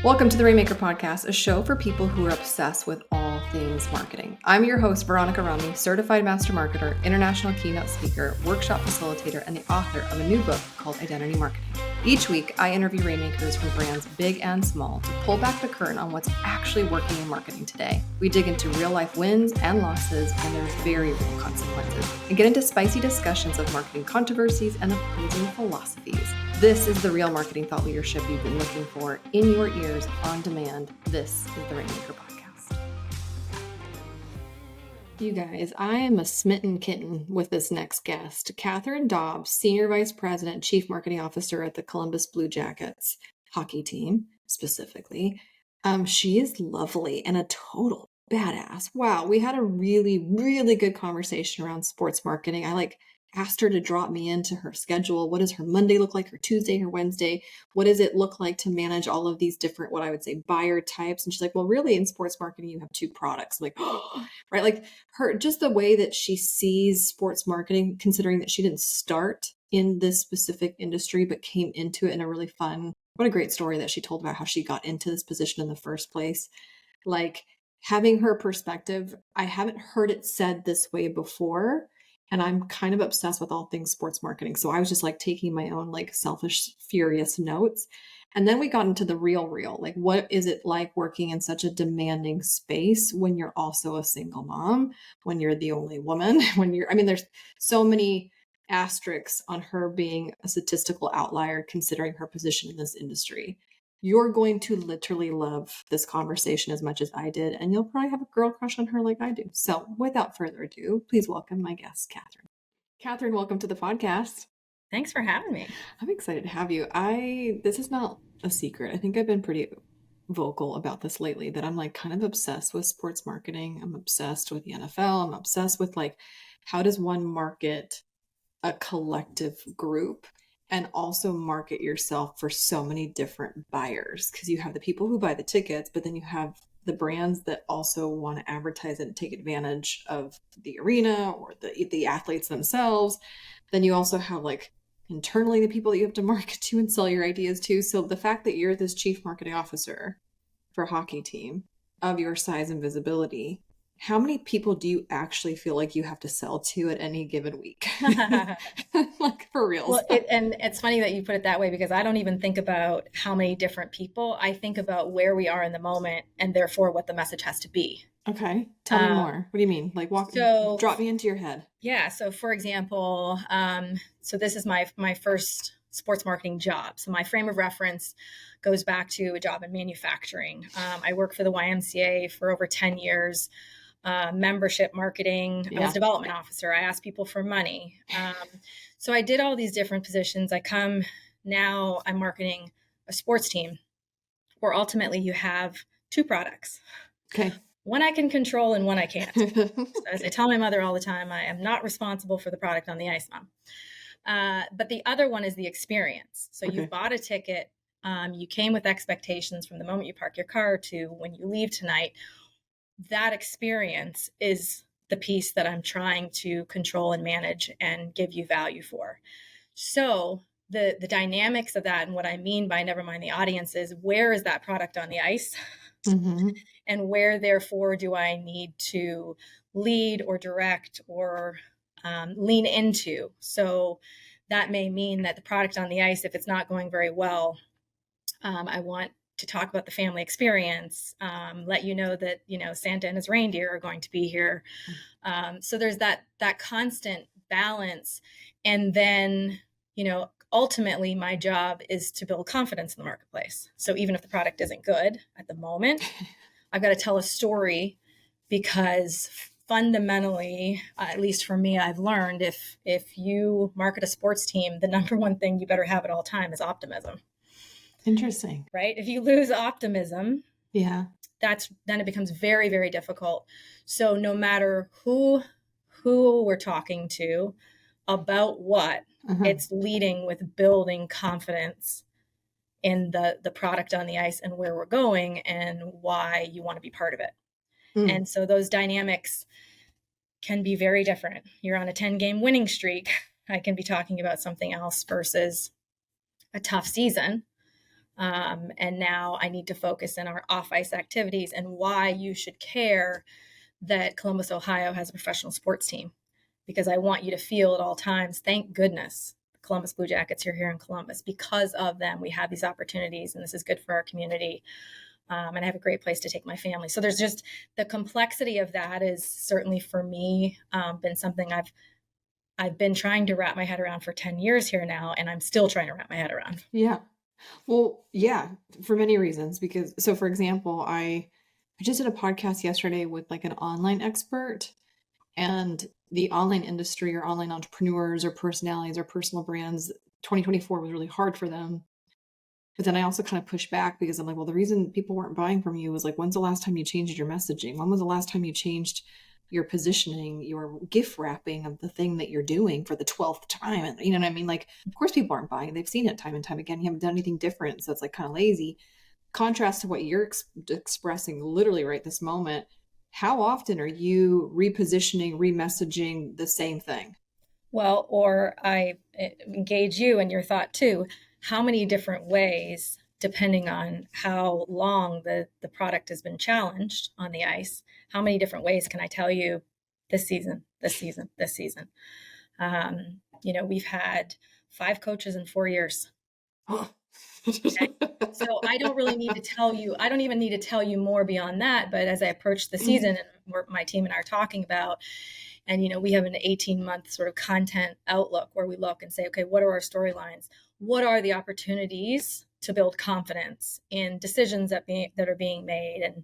Welcome to the Rainmaker Podcast, a show for people who are obsessed with all things marketing. I'm your host, Veronica, Romney, certified master marketer, international keynote speaker, workshop facilitator, and the author of a new book called Identity Marketing. Each week, I interview rainmakers from brands big and small to pull back the curtain on what's actually working in marketing today. We dig into real-life wins and losses and their very real consequences, and get into spicy discussions of marketing controversies and opposing philosophies. This is the real marketing thought leadership you've been looking for in your ears on demand. This is the Rainmaker Podcast. You guys, I am a smitten kitten with this next guest, Kathryn Dobbs, Senior Vice President, Chief Marketing Officer at the Columbus Blue Jackets hockey team, specifically. She is lovely and a total badass. Wow, we had a really, really good conversation around sports marketing. I asked her to drop me into her schedule. What does her Monday look like, her Tuesday, her Wednesday? What does it look like to manage all of these different, what I would say, buyer types? And she's like, well, really in sports marketing, you have two products. I'm like, oh, right. Like her, just the way that she sees sports marketing, considering that she didn't start in this specific industry, but came into it in a really fun, what a great story that she told about how she got into this position in the first place. Like having her perspective, I haven't heard it said this way before. And I'm kind of obsessed with all things sports marketing. So I was just taking my own selfish, furious notes. And then we got into the real. Like, what is it like working in such a demanding space when you're also a single mom, when you're the only woman, there's so many asterisks on her being a statistical outlier considering her position in this industry. You're going to literally love this conversation as much as I did, and you'll probably have a girl crush on her like I do. So without further ado, please welcome my guest, Kathryn. Kathryn, welcome to the podcast. Thanks for having me. I'm excited to have you. This is not a secret. I think I've been pretty vocal about this lately, that I'm kind of obsessed with sports marketing. I'm obsessed with the NFL. I'm obsessed with how does one market a collective group and also market yourself for so many different buyers, because you have the people who buy the tickets, but then you have the brands that also want to advertise and take advantage of the arena or the athletes themselves. Then you also have internally the people that you have to market to and sell your ideas to. So the fact that you're this chief marketing officer for a hockey team of your size and visibility, how many people do you actually feel like you have to sell to at any given week? For real. Well, and it's funny that you put it that way, because I don't even think about how many different people. I think about where we are in the moment and therefore what the message has to be. Okay. Tell me more. What do you mean? Drop me into your head. Yeah. So for example, so this is my first sports marketing job. So my frame of reference goes back to a job in manufacturing. I worked for the YMCA for over 10 years. Membership marketing. I was development officer. I asked people for money. So I did all these different positions. I'm marketing a sports team where ultimately you have two products. Okay. One I can control and one I can't. So as I tell my mother all the time, I am not responsible for the product on the ice, Mom. But the other one is the experience. So you bought a ticket. You came with expectations from the moment you park your car to when you leave tonight. That experience is the piece that I'm trying to control and manage and give you value for. So the dynamics of that, and what I mean by never mind the audience, is where is that product on the ice? Mm-hmm. And where therefore do I need to lead or direct or lean into? So that may mean that the product on the ice, if it's not going very well, I want to talk about the family experience, let you know that, Santa and his reindeer are going to be here. So there's that constant balance. And then, ultimately my job is to build confidence in the marketplace. So even if the product isn't good at the moment, I've got to tell a story, because fundamentally, at least for me, I've learned if you market a sports team, the number one thing you better have at all time is optimism. Interesting. Right? If you lose optimism, then it becomes very, very difficult. So no matter who we're talking to about what, it's leading with building confidence in the product on the ice and where we're going and why you want to be part of it. And so those dynamics can be very different. You're on a 10-game winning streak. I can be talking about something else versus a tough season. And now I need to focus in our off ice activities and why you should care that Columbus, Ohio has a professional sports team, because I want you to feel at all times, thank goodness the Columbus Blue Jackets are here in Columbus. Because of them, we have these opportunities, and this is good for our community. And I have a great place to take my family. So there's just the complexity of that is certainly for me been something I've been trying to wrap my head around for 10 years here now, and I'm still trying to wrap my head around. Yeah. Well, yeah, for many reasons. Because, so for example, I just did a podcast yesterday with like an online expert, and the online industry or online entrepreneurs or personalities or personal brands, 2024 was really hard for them. But then I also kind of push back because I'm like, well, the reason people weren't buying from you was like, when's the last time you changed your messaging? When was the last time you changed your positioning, your gift wrapping of the thing that you're doing for the 12th time? And you know what I mean? Like, of course people aren't buying. They've seen it time and time again. You haven't done anything different. So it's like kind of lazy. Contrast to what you're expressing literally right this moment. How often are you repositioning, remessaging the same thing? Well, or I engage you in your thought too. How many different ways, depending on how long the product has been challenged on the ice, how many different ways can I tell you this season, this season, this season? We've had 5 coaches in 4 years. Okay. So I don't really need to tell you, I don't even need to tell you more beyond that. But as I approach the season, and my team and I are talking about, and we have an 18-month sort of content outlook where we look and say, okay, what are our storylines? What are the opportunities to build confidence in decisions that are being made, and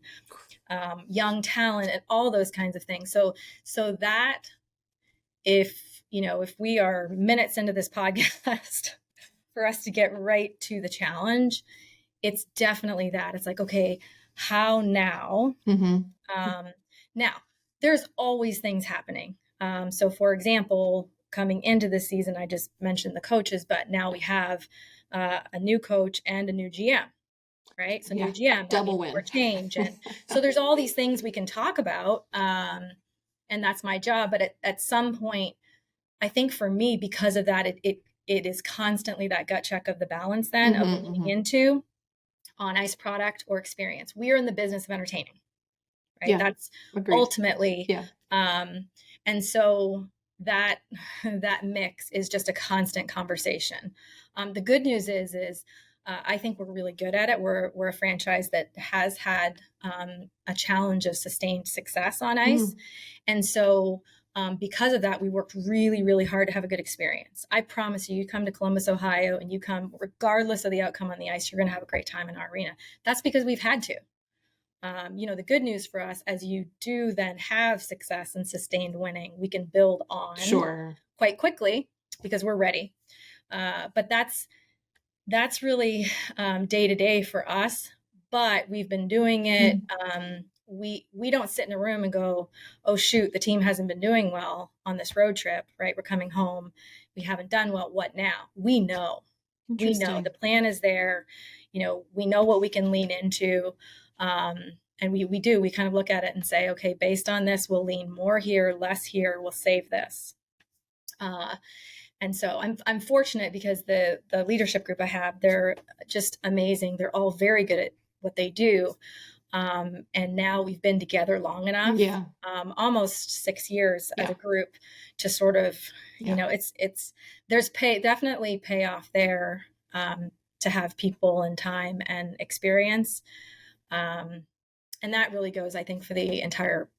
young talent, and all those kinds of things. So that if we are minutes into this podcast, for us to get right to the challenge, it's definitely that. It's like, okay, how now? Now, there's always things happening. So, for example, coming into this season, I just mentioned the coaches, but now we have a new coach and a new GM, right? So, new GM, double win, more change, and so there's all these things we can talk about, and that's my job. But at some point, I think for me, because of that, it is constantly that gut check of the balance then of leaning into on ice product or experience. We are in the business of entertaining, right? Yeah, That's agreed. ultimately, and so that mix is just a constant conversation. The good news is I think we're really good at it. We're a franchise that has had a challenge of sustained success on ice, and so because of that, we worked really, really hard to have a good experience. I promise you, you come to Columbus, Ohio, and you come regardless of the outcome on the ice, you're going to have a great time in our arena. That's because we've had to. The good news for us, as you do then have success and sustained winning, we can build on quite quickly because we're ready. But that's really day to day for us. But we've been doing it. We don't sit in a room and go, oh shoot, the team hasn't been doing well on this road trip, right? We're coming home, we haven't done well. What now? We know the plan is there. We know what we can lean into, and we kind of look at it and say, okay, based on this, we'll lean more here, less here, we'll save this. And so I'm fortunate because the leadership group I have, they're just amazing. They're all very good at what they do. And now we've been together long enough, almost 6 years as a group, to sort of, there's definitely payoff there, to have people and time and experience. And that really goes, I think, for the entire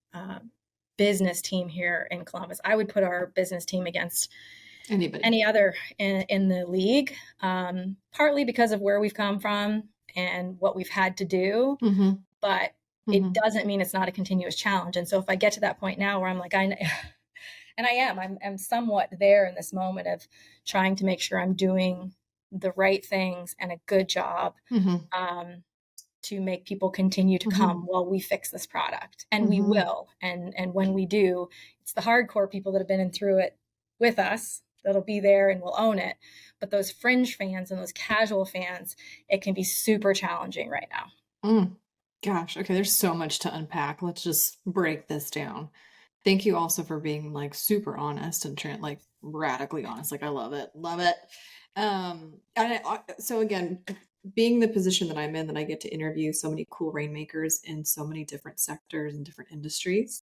business team here in Columbus. I would put our business team against any other in the league, partly because of where we've come from and what we've had to do. But it doesn't mean it's not a continuous challenge. And so if I get to that point now where I'm like, I'm somewhat there in this moment of trying to make sure I'm doing the right things and a good job, to make people continue to come while we fix this product. And we will. And when we do, it's the hardcore people that have been in through it with us that'll be there and will own it. But those fringe fans and those casual fans, it can be super challenging right now. Gosh, okay, there's so much to unpack. Let's just break this down. Thank you also for being like super honest and like radically honest. Like I love it. So again, being the position that I'm in, that I get to interview so many cool rainmakers in so many different sectors and different industries,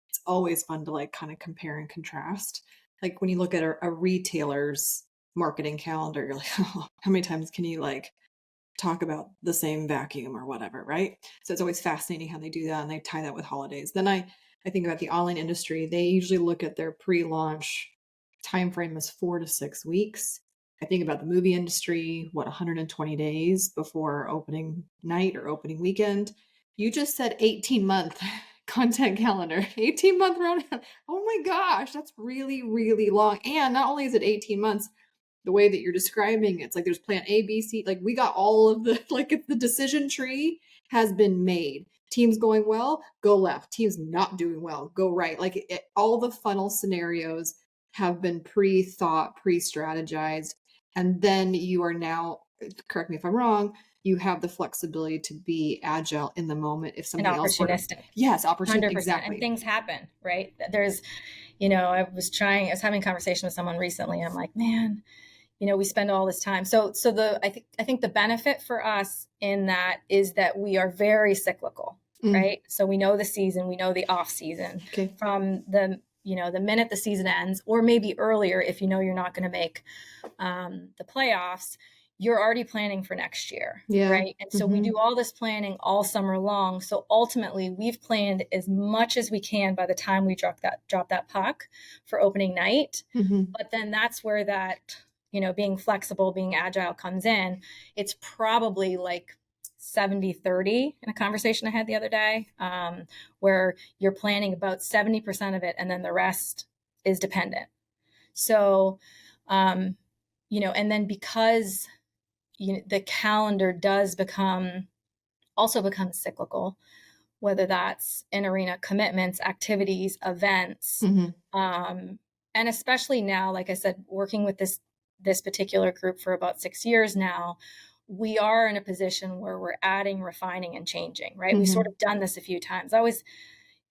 it's always fun to like kind of compare and contrast. Like when you look at a retailer's marketing calendar, you're like, oh, how many times can you like talk about the same vacuum or whatever, right? So it's always fascinating how they do that and they tie that with holidays. Then I think about the online industry. They usually look at their pre-launch time frame as 4 to 6 weeks. I think about the movie industry, what, 120 days before opening night or opening weekend. You just said 18-month content calendar, 18-month round. Oh my gosh, that's really, really long. And not only is it 18 months, the way that you're describing it, it's like there's plan A, B, C. Like we got all of the, like if the decision tree has been made. Teams going well, go left. Teams not doing well, go right. Like all the funnel scenarios have been pre-thought, pre-strategized. And then you are now, correct me if I'm wrong, you have the flexibility to be agile in the moment if And something else were to, opportunistic. yes, 100%. exactly. And things happen, right? There's, I was having a conversation with someone recently. And I'm like, man, we spend all this time. I think the benefit for us in that is that we are very cyclical, right? So we know the season, we know the off season from the minute the season ends, or maybe earlier if you're not going to make the playoffs, you're already planning for next year, right? And so we do all this planning all summer long. So ultimately, we've planned as much as we can by the time we drop that puck for opening night. But then that's where that being flexible, being agile comes in. It's probably like 70-30 in a conversation I had the other day, where you're planning about 70% of it and then the rest is dependent. So, and then because the calendar does become cyclical, whether that's in arena commitments, activities, events, and especially now, like I said, working with this particular group for about 6 years now, we are in a position where we're adding, refining, and changing, right? We've sort of done this a few times.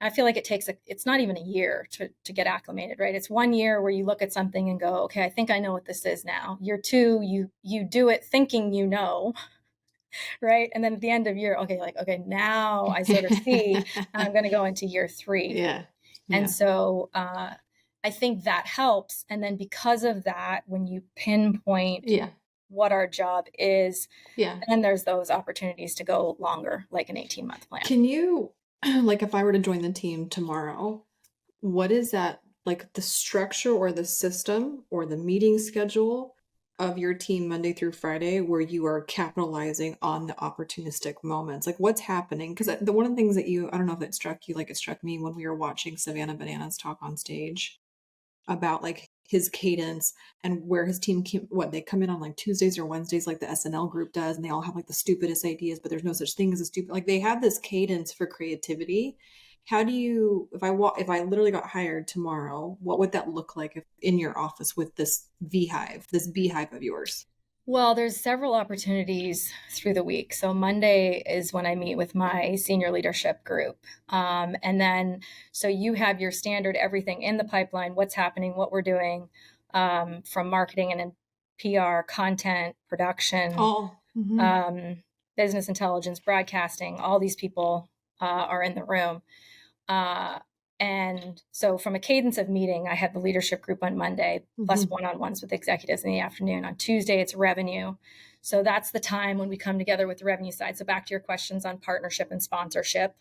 I feel like it's not even a year to get acclimated, right? It's 1 year where you look at something and go, okay, I think I know what this is now. Year 2, you do it thinking right? And then at the end of year, okay, now I sort of see, I'm going to go into year 3. Yeah. And so I think that helps. And then because of that, when you pinpoint what our job is, then there's those opportunities to go longer, like an 18-month plan. Can you, like if I were to join the team tomorrow, what is that, like the structure or the system or the meeting schedule of your team Monday through Friday where you are capitalizing on the opportunistic moments? Like what's happening? Because one of the things that I don't know if it struck you like it struck me when we were watching Savannah Bananas talk on stage about like his cadence and where his team they come in on like Tuesdays or Wednesdays like the SNL group does, and they all have like the stupidest ideas, but there's no such thing as a stupid, like they have this cadence for creativity. How do you, if I literally got hired tomorrow, what would that look like in your office with this beehive of yours? Well, there's several opportunities through the week. So Monday is when I meet with my senior leadership group. And then, so you have your standard everything in the pipeline, what's happening, what we're doing, from marketing and PR, content, production, business intelligence, broadcasting, all these people are in the room. And so from a cadence of meeting, I have the leadership group on Monday, plus one-on-ones with executives in the afternoon. On Tuesday, it's revenue. So that's the time when we come together with the revenue side. So back to your questions on partnership and sponsorship,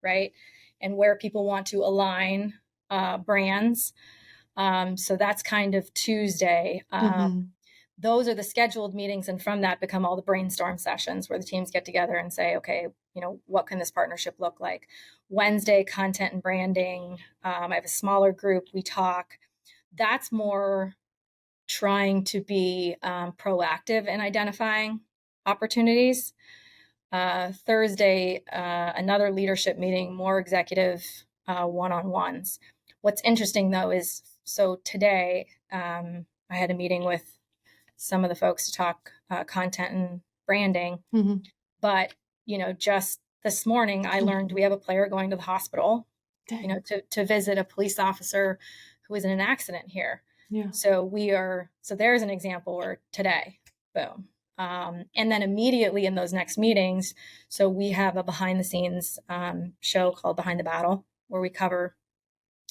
right? And where people want to align brands. So that's kind of Tuesday. Those are the scheduled meetings. And from that become all the brainstorm sessions where the teams get together and say, okay, what can this partnership look like? Wednesday, content and branding. I have a smaller group. We talk. That's more trying to be proactive in identifying opportunities. Thursday, another leadership meeting, more executive one-on-ones. What's interesting though is, so today I had a meeting with some of the folks to talk content and branding, but just this morning I learned we have a player going to the hospital, to visit a police officer who was in an accident here. So there's an example where today, boom. And then immediately in those next meetings, so we have a behind the scenes show called Behind the Battle, where we cover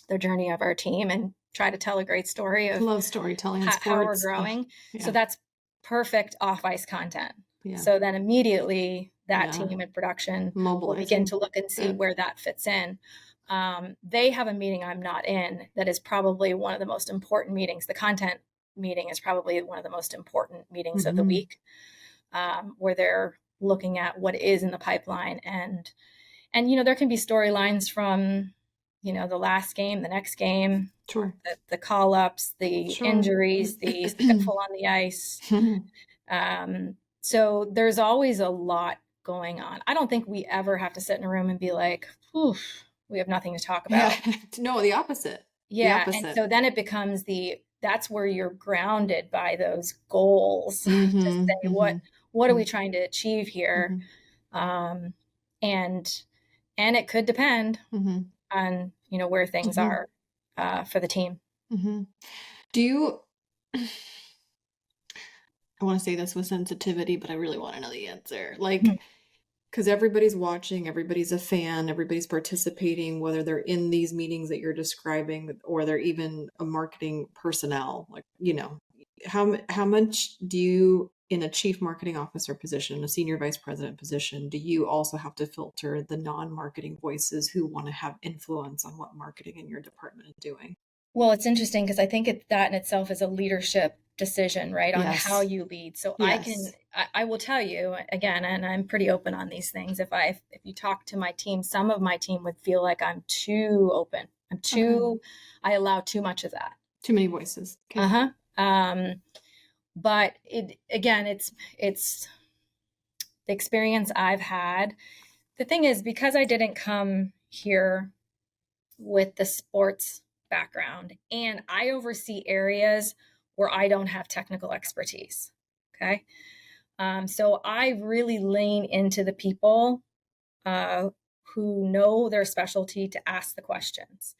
the journey of our team and try to tell a great story of love storytelling in how we're sports. growing. Yeah. So that's perfect off ice content. Yeah. So then immediately that team in production will begin to look and see where that fits in. They have a meeting I'm not in that is probably one of the most important meetings. The content meeting is probably one of the most important meetings of the week, where they're looking at what is in the pipeline. And there can be storylines from, the last game, the next game, sure, the call-ups, the injuries, the fitful on the ice. So there's always a lot going on. I don't think we ever have to sit in a room and be like, we have nothing to talk about. No, the opposite. Yeah. And so then it becomes that's where you're grounded by those goals to say, what are we trying to achieve here? And it could depend on, where things are for the team. Do you, I want to say this with sensitivity, but I really want to know the answer. Like, because everybody's watching, everybody's a fan, everybody's participating, whether they're in these meetings that you're describing or they're even a marketing personnel. Like, how much do you, in a chief marketing officer position, a senior vice president position, do you also have to filter the non-marketing voices who want to have influence on what marketing in your department is doing? Well, it's interesting because I think that in itself is a leadership decision, right? On how you lead. So I will tell you again, and I'm pretty open on these things. If you talk to my team, some of my team would feel like I'm too open. I allow too much of that. Too many voices. Okay. But it's the experience I've had. The thing is, because I didn't come here with the sports background and I oversee areas where I don't have technical expertise. Okay. So I really lean into the people who know their specialty to ask the questions.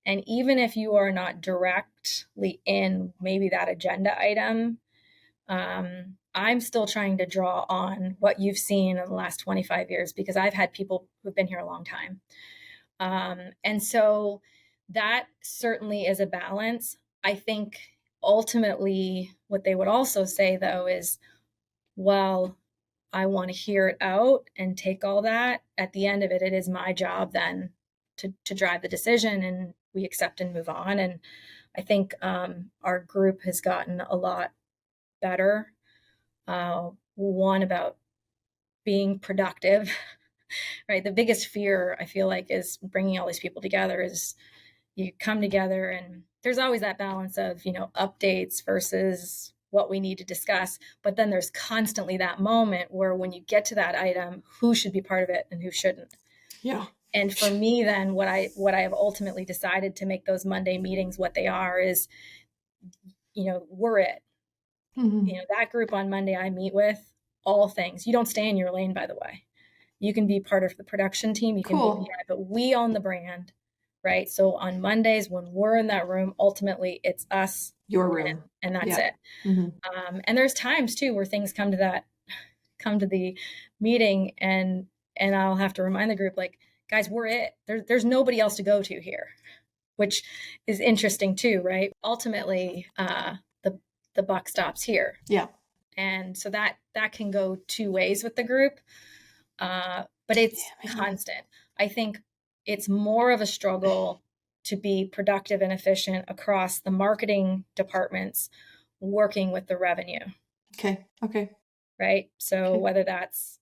And even if you are not directly in maybe that agenda item, I'm still trying to draw on what you've seen in the last 25 years, because I've had people who've been here a long time. And so that certainly is a balance. I think ultimately what they would also say, though, is, well, I want to hear it out and take all that. At the end of it, it is my job then to drive the decision, and we accept and move on. And I think our group has gotten a lot better. One, about being productive, right? The biggest fear I feel like is bringing all these people together is you come together and there's always that balance of, updates versus what we need to discuss. But then there's constantly that moment where when you get to that item, who should be part of it and who shouldn't. Yeah. And for me, then what I have ultimately decided to make those Monday meetings what they are is, we're it. That group on Monday I meet with, all things. You don't stay in your lane, by the way. You can be part of the production team. You can be, but we own the brand, right? So on Mondays, when we're in that room, ultimately it's us, your room, and that's it. And there's times too where things come to the meeting, and I'll have to remind the group, like, guys, we're it. There's nobody else to go to here, which is interesting too, right? Ultimately, the buck stops here. Yeah. And so that can go two ways with the group. But it's constant. I think it's more of a struggle to be productive and efficient across the marketing departments working with the revenue. Okay. Right. So whether that's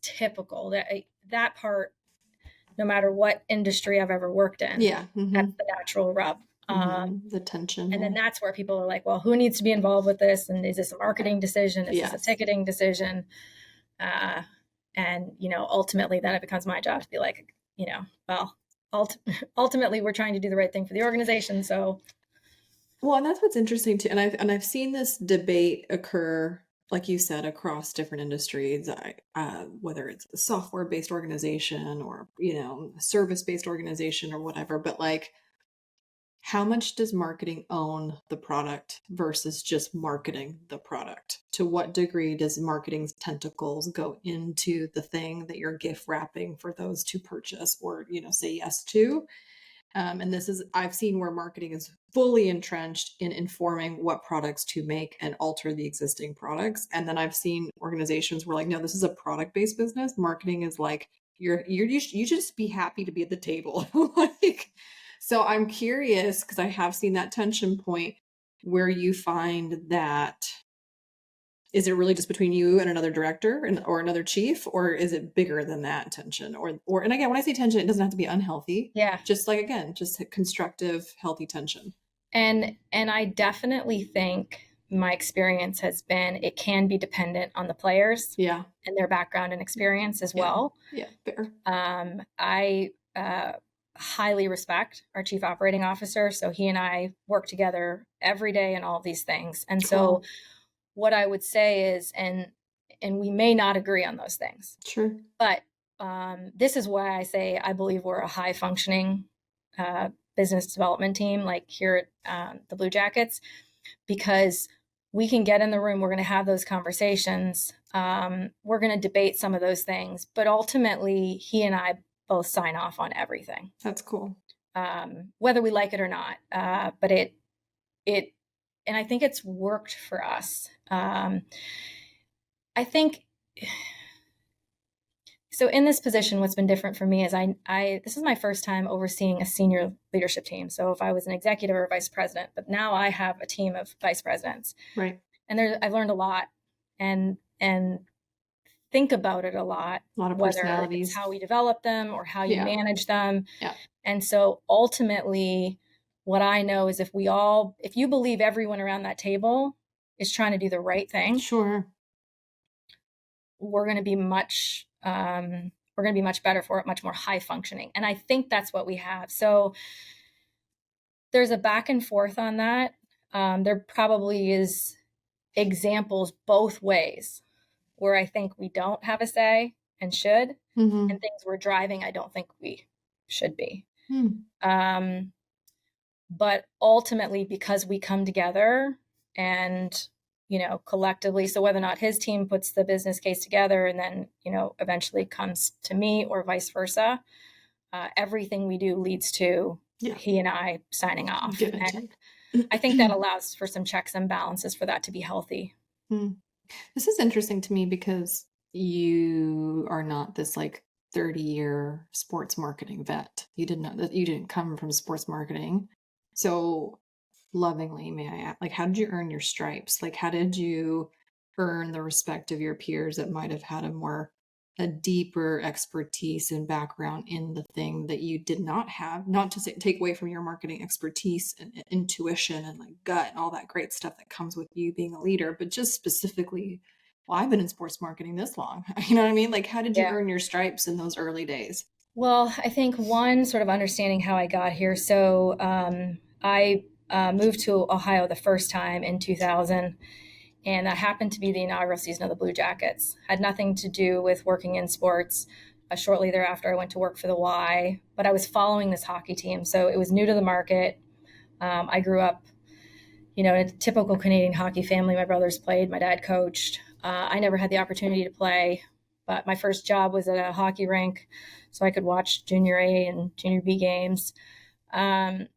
typical, that part, no matter what industry I've ever worked in, that's the natural rub. The tension. And then that's where people are like, well, who needs to be involved with this? And is this a marketing decision? Is this a ticketing decision? And, ultimately then it becomes my job to be like, well, ultimately we're trying to do the right thing for the organization. So. Well, and that's what's interesting too. And I've seen this debate occur, like you said, across different industries, whether it's a software-based organization or, a service-based organization or whatever, but like, How much does marketing own the product versus just marketing the product? To what degree does marketing's tentacles go into the thing that you're gift wrapping for those to purchase or, say yes to? And this is, I've seen where marketing is fully entrenched in informing what products to make and alter the existing products. And then I've seen organizations where, like, no, this is a product based business. Marketing is like, you should just be happy to be at the table. Like, so I'm curious because I have seen that tension point where you find that is it really just between you and another director or another chief, or is it bigger than that tension? Or and again, when I say tension, it doesn't have to be unhealthy. Yeah. Just like again, just constructive, healthy tension. And I definitely think my experience has been it can be dependent on the players. Yeah. And their background and experience as well. Yeah, fair. I highly respect our chief operating officer. So he and I work together every day in all of these things. And so what I would say is, and we may not agree on those things. Sure. But this is why I say I believe we're a high functioning business development team, like here at the Blue Jackets, because we can get in the room, we're going to have those conversations, we're going to debate some of those things, but ultimately he and I both sign off on everything. That's cool. Whether we like it or not, but it and I think it's worked for us. I think so. In this position, what's been different for me is this is my first time overseeing a senior leadership team. So if I was an executive or vice president, but now I have a team of vice presidents. Right. And I've learned a lot and think about it a lot. A lot of whether personalities. It's how we develop them or how you manage them. Yeah. And so ultimately, what I know is if you believe everyone around that table is trying to do the right thing, sure, we're going to be much better for it, much more high functioning. And I think that's what we have. So there's a back and forth on that. There probably is examples both ways where I think we don't have a say and should, and things we're driving, I don't think we should be. But ultimately, because we come together and, collectively, so whether or not his team puts the business case together and then, eventually comes to me or vice versa, everything we do leads to he and I signing off. And I think that allows for some checks and balances for that to be healthy. This is interesting to me because you are not this like 30-year sports marketing vet. You didn't come from sports marketing. So lovingly, may I ask, like, how did you earn your stripes? Like, how did you earn the respect of your peers that might have had a deeper expertise and background in the thing that you did not have? Not to take away from your marketing expertise and intuition and like gut and all that great stuff that comes with you being a leader, but just specifically, well, I've been in sports marketing this long. You know what I mean? Like, how did you earn your stripes in those early days? Well, I think one, sort of understanding how I got here. So I moved to Ohio the first time in 2000. And that happened to be the inaugural season of the Blue Jackets. Had nothing to do with working in sports. Shortly thereafter, I went to work for the Y, but I was following this hockey team. So it was new to the market. I grew up, in a typical Canadian hockey family. My brothers played, my dad coached. I never had the opportunity to play, but my first job was at a hockey rink, so I could watch junior A and junior B games. And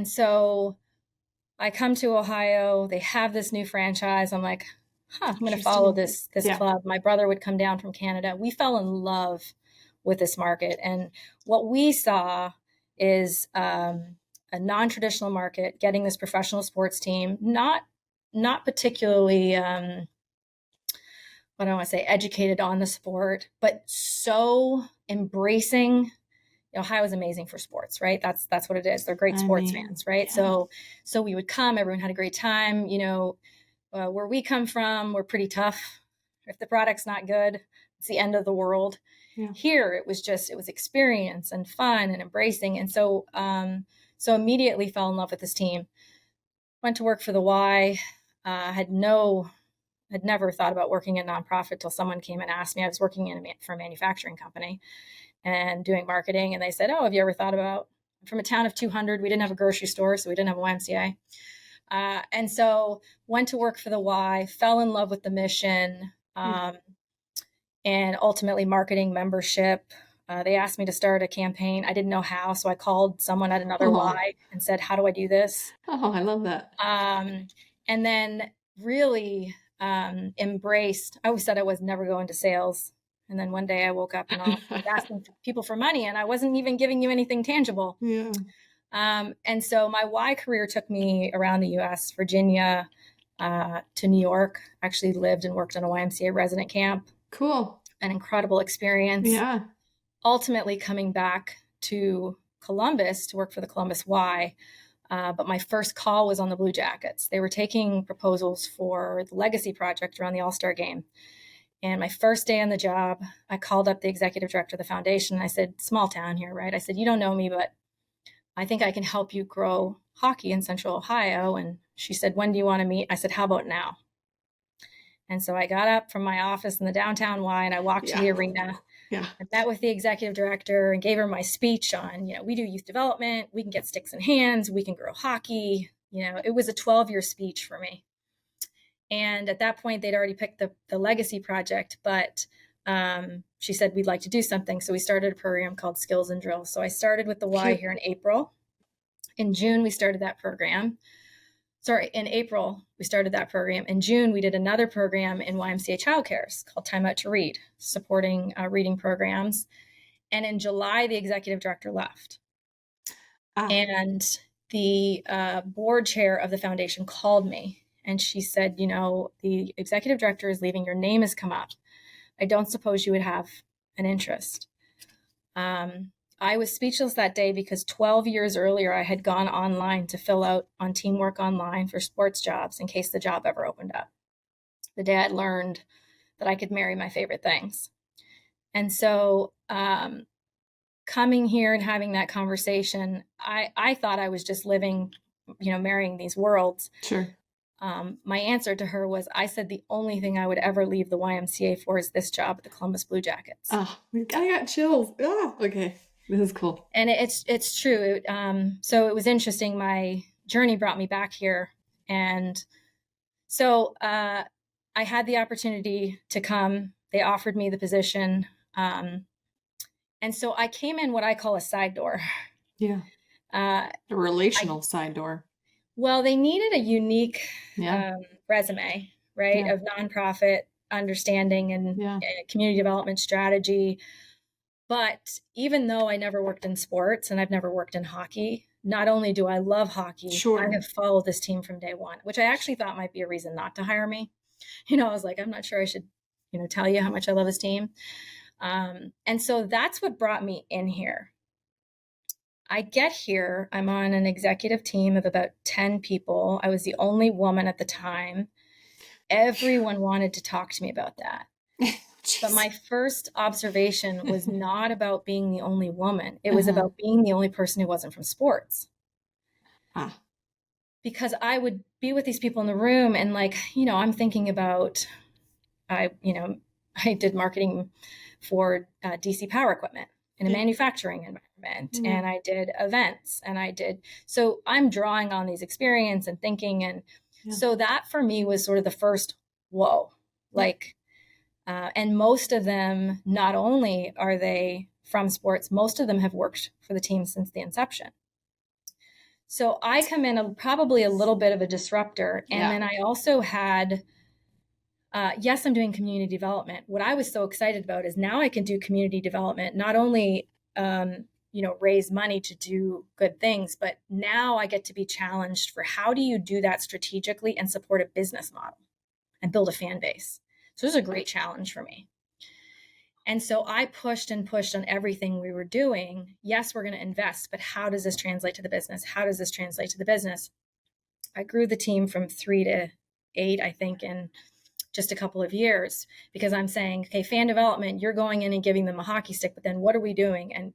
so I come to Ohio, they have this new franchise. I'm like, I'm going to follow this club. My brother would come down from Canada. We fell in love with this market. And what we saw is a non-traditional market, getting this professional sports team, not particularly, I don't want to say educated on the sport, but so embracing. Ohio is amazing for sports, right? That's what it is. They're great sports fans, right? Yeah. So we would come, everyone had a great time. Where we come from, we're pretty tough. If the product's not good, it's the end of the world. Yeah. Here, it was experience and fun and embracing. And so immediately fell in love with this team. Went to work for the Y. Had never thought about working in a nonprofit till someone came and asked me. I was working for a manufacturing company and doing marketing. And they said, have you ever thought about from a town of 200. We didn't have a grocery store, so we didn't have a YMCA. And so went to work for the Y, fell in love with the mission, and ultimately marketing membership. They asked me to start a campaign. I didn't know how, so I called someone at another Y and said, how do I do this? Oh, I love that. And then really embraced, I always said I was never going to sales. And then one day I woke up and I was asking people for money, and I wasn't even giving you anything tangible. Yeah. And so my Y career took me around the US, Virginia, to New York. Actually lived and worked on a YMCA resident camp. Cool. An incredible experience. Yeah. Ultimately coming back to Columbus to work for the Columbus Y. But my first call was on the Blue Jackets. They were taking proposals for the Legacy Project around the All-Star Game. And my first day on the job, I called up the executive director of the foundation. And I said, small town here, right? I said, you don't know me, but I think I can help you grow hockey in Central Ohio. And she said, when do you want to meet? I said, how about now? And so I got up from my office in the downtown Y and I walked to the arena. Yeah. I met with the executive director and gave her my speech on, we do youth development, we can get sticks in hands, we can grow hockey. It was a 12-year speech for me. And at that point, they'd already picked the Legacy Project, but she said, we'd like to do something. So we started a program called Skills and Drills. So I started with the Y here in April. In June, we started that program. In April, we started that program. In June, we did another program in YMCA childcares called Time Out to Read, supporting reading programs. And in July, the executive director left. And the board chair of the foundation called me and she said, the executive director is leaving. Your name has come up. I don't suppose you would have an interest. I was speechless that day because 12 years earlier, I had gone online to fill out on Teamwork Online for sports jobs in case the job ever opened up. The day I learned that I could marry my favorite things. And so coming here and having that conversation, I thought I was just living, marrying these worlds. Sure. My answer to her was, I said the only thing I would ever leave the YMCA for is this job at the Columbus Blue Jackets. Oh, I got chills. Oh, okay. This is cool. And it's true. So it was interesting. My journey brought me back here. And so I had the opportunity to come. They offered me the position. And so I came in what I call a side door. Yeah. A relational side door. Well, they needed a unique resume, right, of nonprofit understanding and community development strategy. But even though I never worked in sports and I've never worked in hockey, not only do I love hockey, I have followed this team from day one, which I actually thought might be a reason not to hire me. I was like, I'm not sure I should, tell you how much I love this team. And so that's what brought me in here. I get here, I'm on an executive team of about 10 people. I was the only woman at the time. Everyone wanted to talk to me about that. But my first observation was not about being the only woman. It was about being the only person who wasn't from sports. Because I would be with these people in the room and I'm thinking about, I did marketing for DC power equipment in a manufacturing environment. And I did events so I'm drawing on these experience and thinking. And so that for me was sort of the first, whoa, and most of them, not only are they from sports, most of them have worked for the team since the inception. So I come in probably a little bit of a disruptor. And then I also had, yes, I'm doing community development. What I was so excited about is now I can do community development, not only, raise money to do good things, but now I get to be challenged for how do you do that strategically and support a business model and build a fan base. So it was a great challenge for me. And so I pushed and pushed on everything we were doing. Yes, we're going to invest, but how does this translate to the business? How does this translate to the business? I grew the team from 3 to 8, I think, in just a couple of years, because I'm saying, okay, fan development, you're going in and giving them a hockey stick, but then what are we doing? And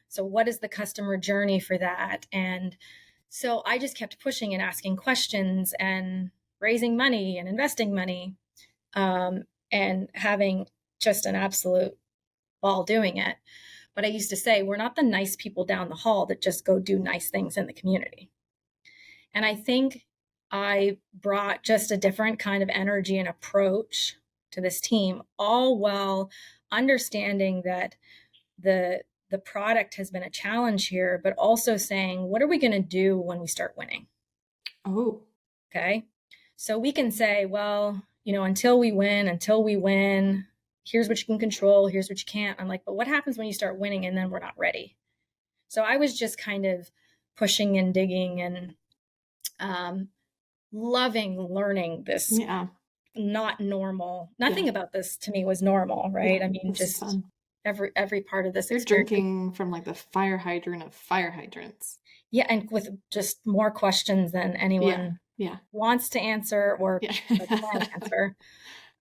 so what is the customer journey for that? And so I just kept pushing and asking questions and raising money and investing money. And having just an absolute ball doing it. But I used to say, we're not the nice people down the hall that just go do nice things in the community. And I think I brought just a different kind of energy and approach to this team, all while understanding that the product has been a challenge here, but also saying, what are we going to do when we start winning? Oh, okay. So we can say, well, until we win, here's what you can control, here's what you can't. I'm like, but what happens when you start winning and then we're not ready? So I was just kind of pushing and digging and loving learning this not normal. Nothing about this to me was normal, right? I mean, just every part of this experience. You're drinking from like the fire hydrant of fire hydrants. Yeah, and with just more questions than anyone wants to answer or can answer.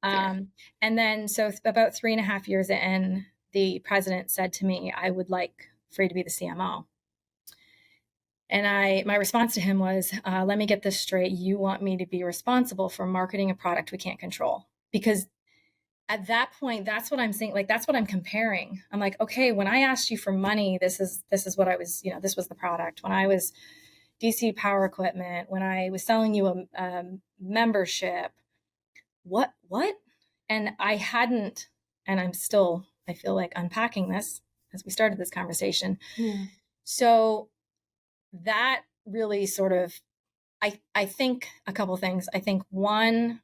And then, so about 3.5 years in, the president said to me, I would like for you to be the CMO. And my response to him was, let me get this straight. You want me to be responsible for marketing a product we can't control? Because at that point, that's what I'm saying. Like, that's what I'm comparing. I'm like, okay, when I asked you for money, this is what I was, this was the product. When I was DC Power Equipment, when I was selling you a membership, what? And I hadn't, and I'm still, I feel like unpacking this as we started this conversation. Yeah. So that really sort of, I think a couple things. I think one,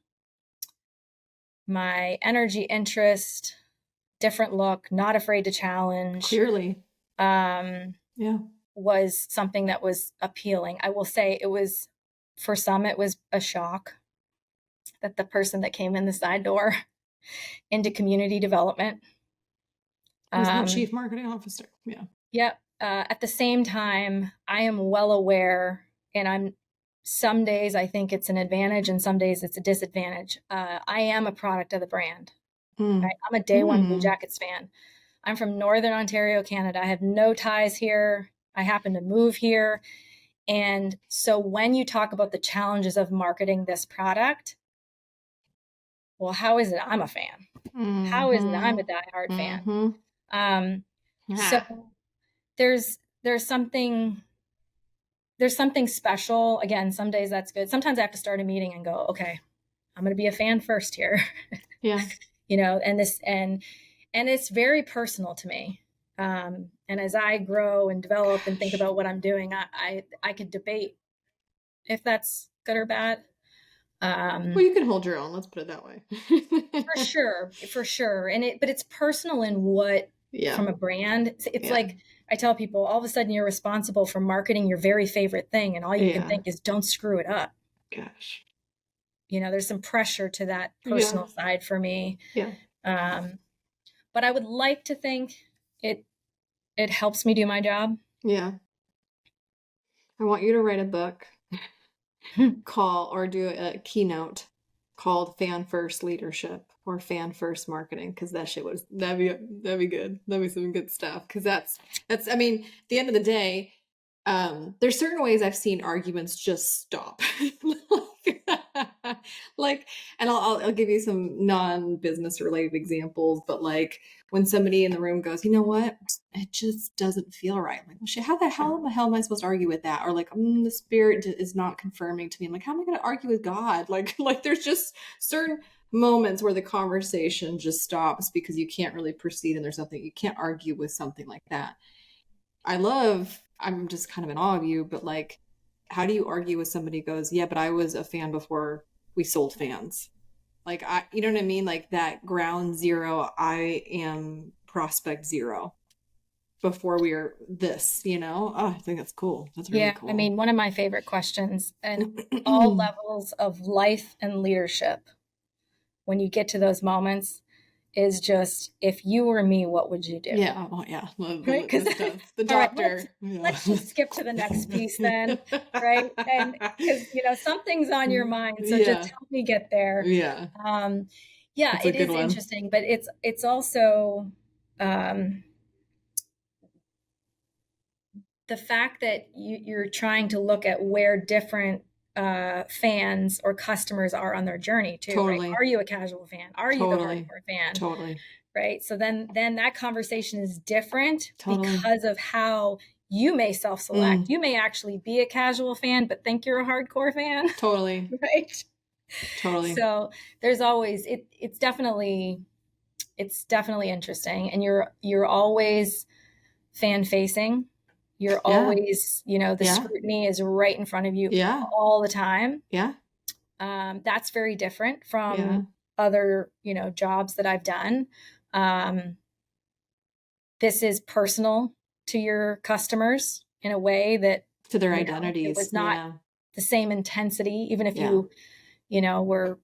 my energy, interest, different look, not afraid to challenge. Clearly. Was something that was appealing. I will say it was, for some, it was a shock that the person that came in the side door into community development was the chief marketing officer. Yeah. Yep. At the same time, I am well aware, and some days I think it's an advantage and some days it's a disadvantage. I am a product of the brand. Right? I'm a day one Blue Jackets fan. I'm from Northern Ontario, Canada. I have no ties here. I happen to move here. And so when you talk about the challenges of marketing this product, well, how is it I'm a fan? How is it I'm a diehard fan? So there's something special. Again, some days that's good. Sometimes I have to start a meeting and go, okay, I'm going to be a fan first here. Yeah. And it's very personal to me. And as I grow and develop and think about what I'm doing, I could debate if that's good or bad. Well, you can hold your own. Let's put it that way. For sure. But it's personal in what, from a brand, it's like, I tell people, all of a sudden you're responsible for marketing your very favorite thing. And all you can think is don't screw it up. Gosh. There's some pressure to that personal side for me. Yeah. But I would like to think it helps me do my job. Yeah. I want you to write a book or do a keynote called Fan First Leadership or Fan First Marketing, because that'd be good. That'd be some good stuff. Because that's I mean, at the end of the day, there's certain ways I've seen arguments just stop. And I'll give you some non-business related examples, but like when somebody in the room goes, you know what, it just doesn't feel right. I'm like, well, shit, how the hell am I supposed to argue with that? Or like, the spirit is not confirming to me. I'm like, how am I going to argue with God? Like there's just certain moments where the conversation just stops because you can't really proceed, and there's nothing, you can't argue with something like that. I'm just kind of in awe of you, but like, how do you argue with somebody who goes, yeah, but I was a fan before we sold fans? Like, you know what I mean? Like that ground zero, I am prospect zero before we are this, Oh, I think that's cool. That's really cool. I mean, one of my favorite questions, and all levels of life and leadership, when you get to those moments, is just, if you were me, what would you do? Yeah. Oh, yeah. Right? The doctor. Right, let's just skip to the next piece then. Right. And because, something's on your mind. So just help me get there. Yeah. It is interesting, but it's also, the fact that you're trying to look at where different fans or customers are on their journey too. Totally. Right? Are you a casual fan? Are you the hardcore fan? Totally. right? So then that conversation is different Totally. because of how you may self-select. You may actually be a casual fan, but think you're a hardcore fan. Totally. Right? Totally. So there's always, it's definitely interesting. And you're always fan facing. You're always, the scrutiny is right in front of you all the time. Yeah. That's very different from other, jobs that I've done. This is personal to your customers in a way that to their identities. It was not the same intensity, even if you were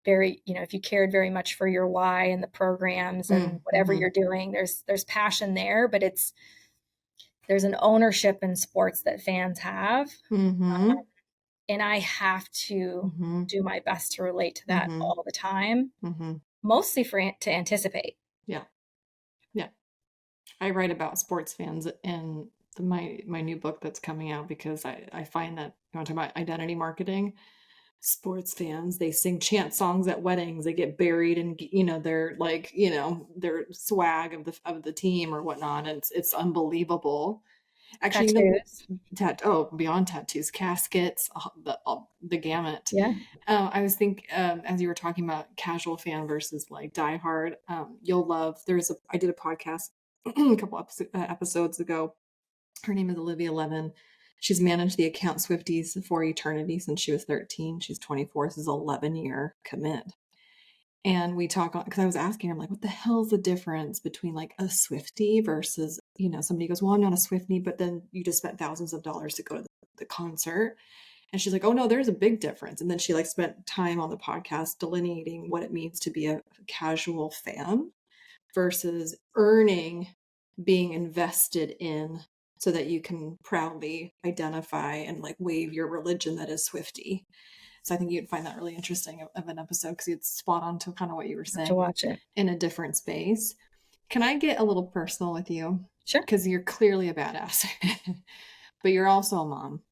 very, if you cared very much for your why and the programs and whatever you're doing, there's passion there, but there's an ownership in sports that fans have. And I have to do my best to relate to that all the time, mostly to anticipate. Yeah. Yeah. I write about sports fans in my new book that's coming out, because I find that, you want to talk about identity marketing, sports fans, they sing chant songs at weddings, they get buried in, they're like, their swag of the team or whatnot. And it's unbelievable. Actually, Tattoos. Beyond tattoos, caskets, the gamut. Yeah. I was thinking, as you were talking about casual fan versus like diehard, you'll love, I did a podcast a couple episodes ago. Her name is Olivia Levin. She's managed the account Swifties for eternity since she was 13. She's 24. This is 11-year commit. And we talk on, because I was asking her, I'm like, what the hell is the difference between like a Swiftie versus, somebody goes, well, I'm not a Swiftie, but then you just spent thousands of dollars to go to the concert. And she's like, oh no, there's a big difference. And then she like spent time on the podcast delineating what it means to be a casual fan versus being invested in, so that you can proudly identify and like wave your religion that is Swiftie. So I think you'd find that really interesting of an episode, because it's spot on to kind of what you were saying. To watch it in a different space. Can I get a little personal with you? Sure. Because you're clearly a badass, but you're also a mom,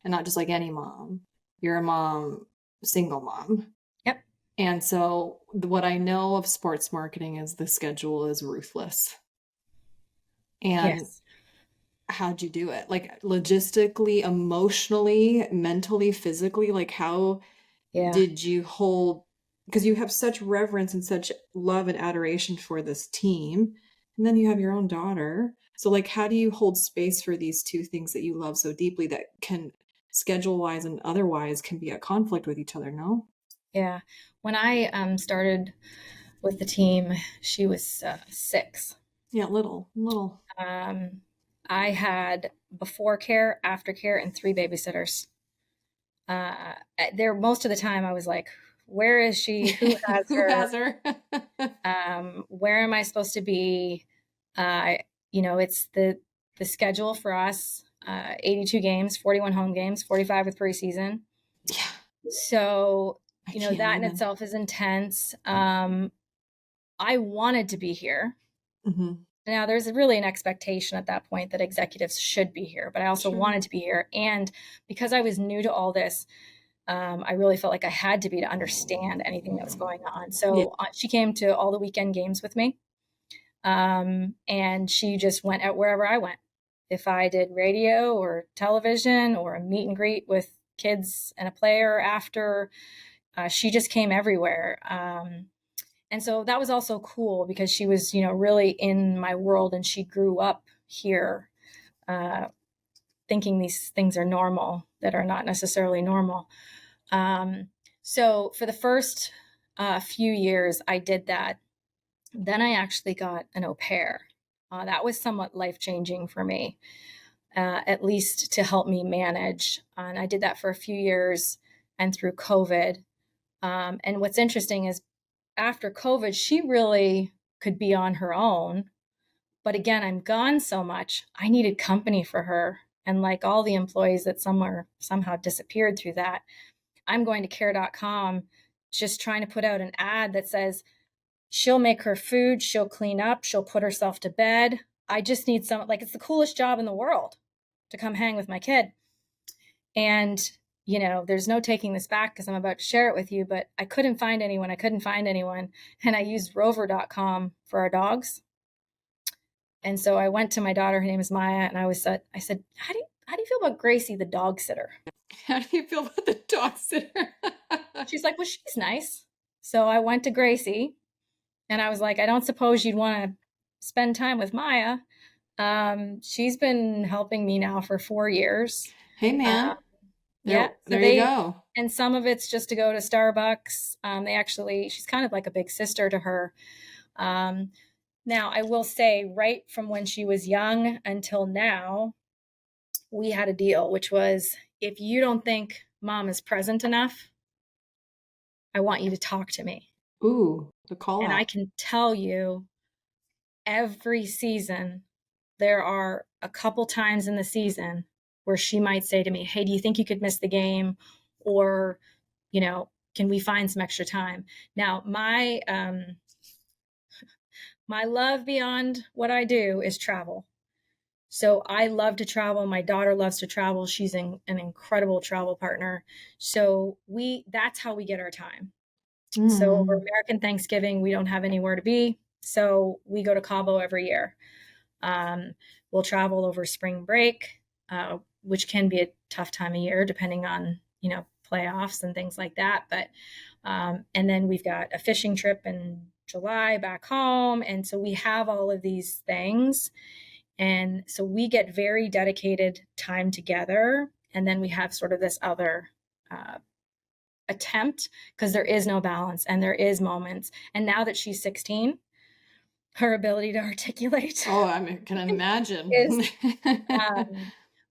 and not just like any mom. You're a mom, single mom. Yep. And so what I know of sports marketing is the schedule is ruthless. And how'd you do it? Like logistically, emotionally, mentally, physically, like how did you hold, because you have such reverence and such love and adoration for this team, and then you have your own daughter. So like, how do you hold space for these two things that you love so deeply that can schedule wise and otherwise can be at conflict with each other? No? Yeah. When I started with the team, she was 6. Yeah. Little. I had before care, after care, and 3 babysitters. There, most of the time I was like, where is she? Who has her? Who has her? Where am I supposed to be? It's the schedule for us, 82 games, 41 home games, 45 with preseason. Yeah. So, that in itself is intense. I wanted to be here. Now, there's really an expectation at that point that executives should be here, but I also wanted to be here. And because I was new to all this, I really felt like I had to be to understand anything that was going on. So she came to all the weekend games with me. And she just went out wherever I went. If I did radio or television or a meet and greet with kids and a player after, she just came everywhere. And so that was also cool because she was, really in my world, and she grew up here, thinking these things are normal that are not necessarily normal. So for the first few years, I did that. Then I actually got an au pair. That was somewhat life-changing for me, at least to help me manage. And I did that for a few years and through COVID. And what's interesting is after COVID, she really could be on her own. But again, I'm gone so much, I needed company for her. And like all the employees that somehow disappeared through that, I'm going to care.com, just trying to put out an ad that says, she'll make her food, she'll clean up, she'll put herself to bed. I just need it's the coolest job in the world to come hang with my kid. And there's no taking this back because I'm about to share it with you, but I couldn't find anyone. And I used rover.com for our dogs. And so I went to my daughter, her name is Maya, and I said, how do you feel about Gracie, the dog sitter? How do you feel about the dog sitter? She's like, well, she's nice. So I went to Gracie and I was like, I don't suppose you'd want to spend time with Maya. She's been helping me now for 4 years. Hey, man. Yeah. There you go. And some of it's just to go to Starbucks. She's kind of like a big sister to her. Now, I will say, right from when she was young until now, we had a deal, which was, if you don't think mom is present enough, I want you to talk to me. Ooh, the call And out. I can tell you, every season, there are a couple times in the season where she might say to me, hey, do you think you could miss the game? Or, can we find some extra time? Now, my love beyond what I do is travel. So I love to travel. My daughter loves to travel. She's an incredible travel partner. So that's how we get our time. So over American Thanksgiving, we don't have anywhere to be. So we go to Cabo every year. We'll travel over spring break, which can be a tough time of year, depending on, playoffs and things like that. But, and then we've got a fishing trip in July back home. And so we have all of these things. And so we get very dedicated time together. And then we have sort of this other, attempt, because there is no balance and there is moments. And now that she's 16, her ability to articulate. Oh, I can imagine.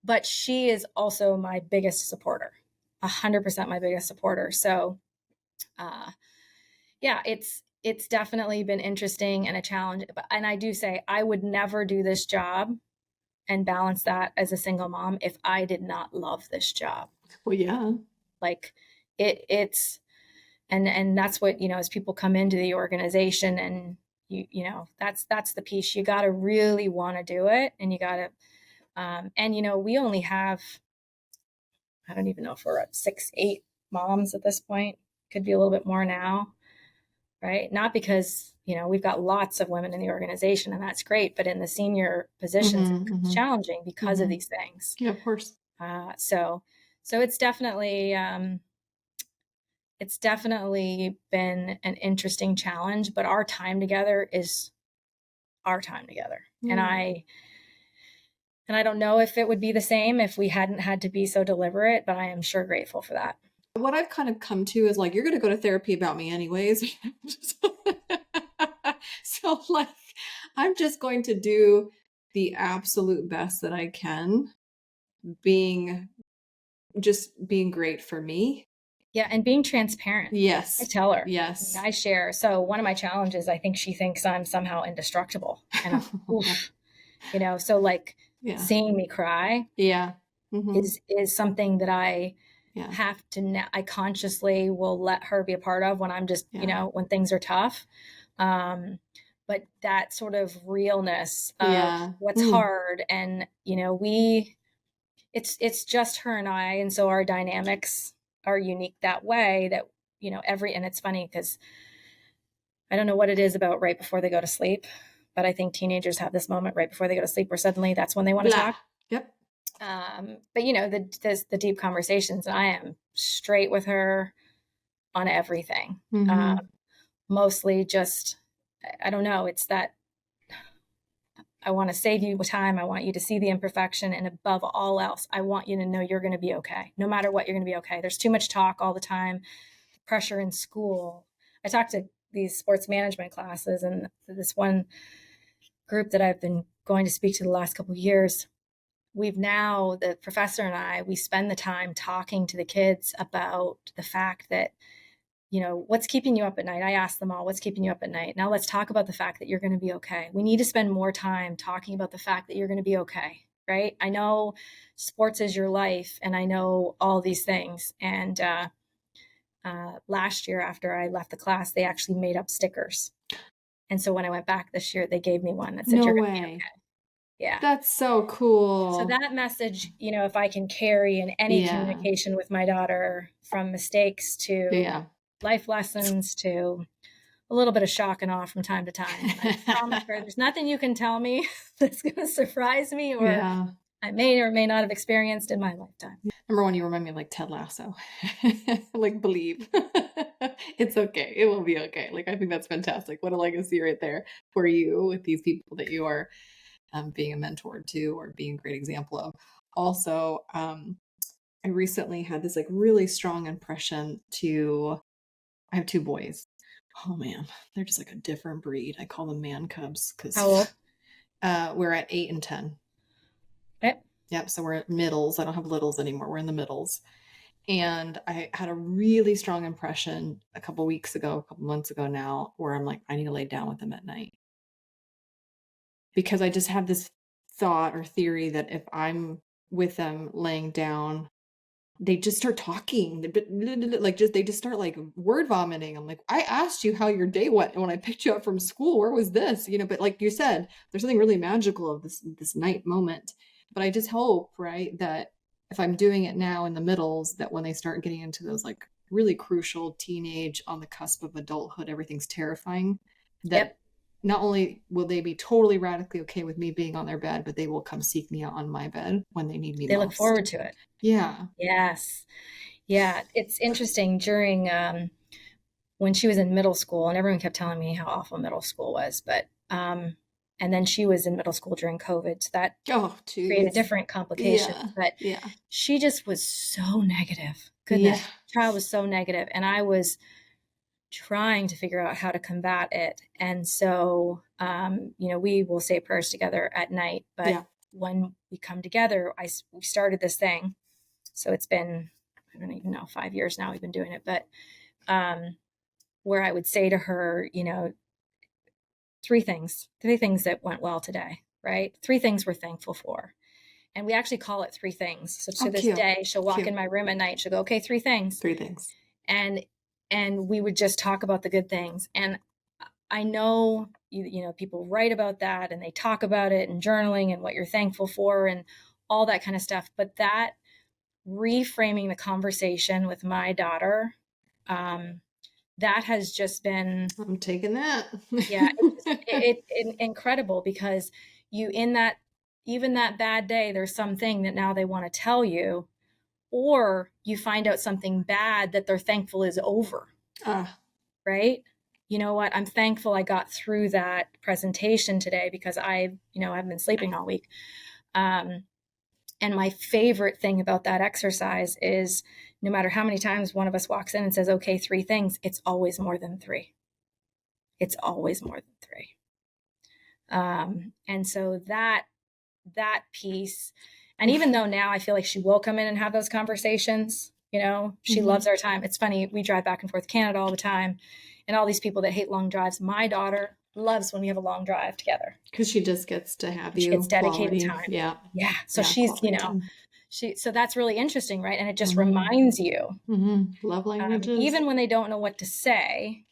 But she is also my biggest supporter, 100% my biggest supporter. So, yeah, it's definitely been interesting and a challenge. And I do say, I would never do this job and balance that as a single mom if I did not love this job. Well, yeah. Like it's, and that's what, as people come into the organization, and that's the piece. You got to really want to do it, and you got to, and we only have, I don't even know if we're at 6-8 moms at this point. Could be a little bit more now, right? Not because, we've got lots of women in the organization, and that's great, but in the senior positions, it's challenging because of these things. Yeah, of course. So it's definitely, been an interesting challenge, but our time together is our time together. And I don't know if it would be the same if we hadn't had to be so deliberate, but I am sure grateful for that. What I've kind of come to is like, you're going to go to therapy about me anyways. So like, I'm just going to do the absolute best that I can, being great for me. Yeah. And being transparent. Yes. I tell her. Yes. I share. So one of my challenges, I think she thinks I'm somehow indestructible. And oof, so like seeing me cry is something that I have to, I consciously will let her be a part of when I'm just, when things are tough. But that sort of realness of what's hard, and, it's just her and I. And so our dynamics are unique that way, that, and it's funny because I don't know what it is about right before they go to sleep, but I think teenagers have this moment right before they go to sleep where suddenly that's when they want to talk. Yep. But the deep conversations, and I am straight with her on everything. Mostly just, I don't know, it's that I want to save you time. I want you to see the imperfection. And above all else, I want you to know you're going to be okay. No matter what, you're going to be okay. There's too much talk all the time, pressure in school. I talk to these sports management classes, and this one group that I've been going to speak to the last couple of years, the professor and I, we spend the time talking to the kids about the fact that, what's keeping you up at night? I ask them all, what's keeping you up at night? Now let's talk about the fact that you're going to be okay. We need to spend more time talking about the fact that you're going to be okay, right? I know sports is your life, and I know all these things. And last year, after I left the class, they actually made up stickers. And so when I went back this year, they gave me one that said, No you're going to way. be okay. Yeah. That's so So cool. that message, if I can carry in any Yeah. communication with my daughter, from mistakes to Yeah. life lessons to a little bit of shock and awe from time to time. And I promise her there's nothing you can tell me that's going to surprise me or Yeah. I may or may not have experienced in my lifetime. Number one, you remind me of like Ted Lasso. Like, believe. It's okay. It will be okay. Like, I think that's fantastic. What a legacy right there for you with these people that you are being a mentor to or being a great example of. Also, I recently had this like really strong impression to, I have two boys. Oh man, they're just like a different breed. I call them man cubs How because old? we're at 8 and 10. Okay. Yep. So we're at middles. I don't have littles anymore. We're in the middles. And I had a really strong impression a couple months ago now, where I'm like, I need to lay down with them at night. Because I just have this thought or theory that if I'm with them laying down, they just start talking. They just start like word vomiting. I'm like, I asked you how your day went when I picked you up from school. Where was this? But like you said, there's something really magical of this night moment. But I just hope, right, that if I'm doing it now in the middles, that when they start getting into those like really crucial teenage on the cusp of adulthood, everything's terrifying, that Yep. not only will they be totally radically okay with me being on their bed, but they will come seek me out on my bed when they need me They look most. forward to it. Yeah. Yes. Yeah. It's interesting during, when she was in middle school, and everyone kept telling me how awful middle school was, but, and then she was in middle school during COVID. So that Oh, created geez. different complications, Yeah. but Yeah. she just was so negative. Yeah. Goodness, child was so negative, and I was trying to figure out how to combat it. And so, we will say prayers together at night, but Yeah. when we come together, we started this thing. So it's been, I don't even know, 5 years now we've been doing it, but where I would say to her, three things that went well today, right? Three things we're thankful for. And we actually call it three things. So to Oh, this cute. day, she'll walk Cute. in my room at night. She'll go, okay, three things. Three things. And we would just talk about the good things. And I know, people write about that and they talk about it and journaling and what you're thankful for and all that kind of stuff. But that reframing the conversation with my daughter, that has just been, I'm taking that. yeah, it's incredible, because even that bad day, there's something that now they want to tell you, or you find out something bad that they're thankful is over. Right? You know what? I'm thankful I got through that presentation today because I've been sleeping all week. And my favorite thing about that exercise is no matter how many times one of us walks in and says, okay, three things, it's always more than three. It's always more than three. And so that piece, and even though now I feel like she will come in and have those conversations, she loves our time. It's funny, we drive back and forth Canada all the time, and all these people that hate long drives, my daughter loves when we have a long drive together. Because she just gets to have She gets dedicated quality. time. Yeah. Yeah. So Yeah, she's, time. so that's really interesting, right? And it just reminds you. Love languages. Even when they don't know what to say.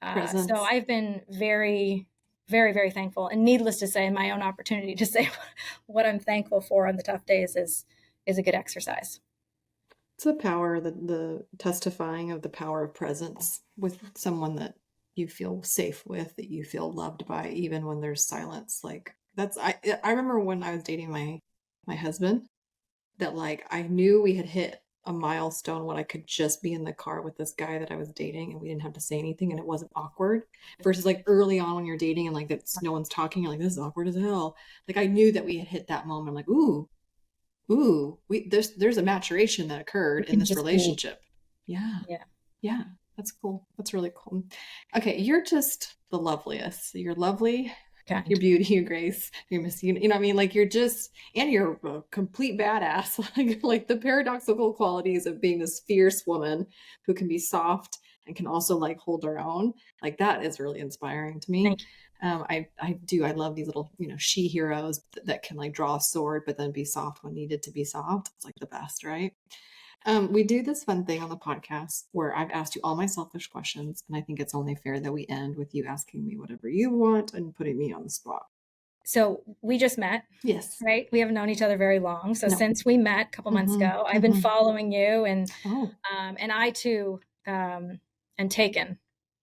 Presence. So I've been very, very, very thankful. And needless to say, my own opportunity to say what I'm thankful for on the tough days is a good exercise. It's the power, the testifying of the power of presence with someone that you feel safe with, that you feel loved by, even when there's silence. Like I remember when I was dating my husband, that like I knew we had hit a milestone when I could just be in the car with this guy that I was dating and we didn't have to say anything and it wasn't awkward, versus like early on when you're dating and like that's no one's talking, you're like, this is awkward as hell. Like I knew that we had hit that moment. I'm like, ooh, there's a maturation that occurred in this relationship. Yeah. That's cool. That's really cool. Okay, you're just the loveliest. You're lovely. Kind. Your beauty, your grace, your missing, you know what I mean? Like you're just, and you're a complete badass. like the paradoxical qualities of being this fierce woman who can be soft and can also like hold her own. Like that is really inspiring to me. Thank you. I love these little, she heroes that can like draw a sword, but then be soft when needed to be soft. It's like the best, right? We do this fun thing on the podcast where I've asked you all my selfish questions, and I think it's only fair that we end with you asking me whatever you want and putting me on the spot. So we just met. Yes. Right. We haven't known each other very long. So No. since we met a couple months ago, I've been following you, and I too am taken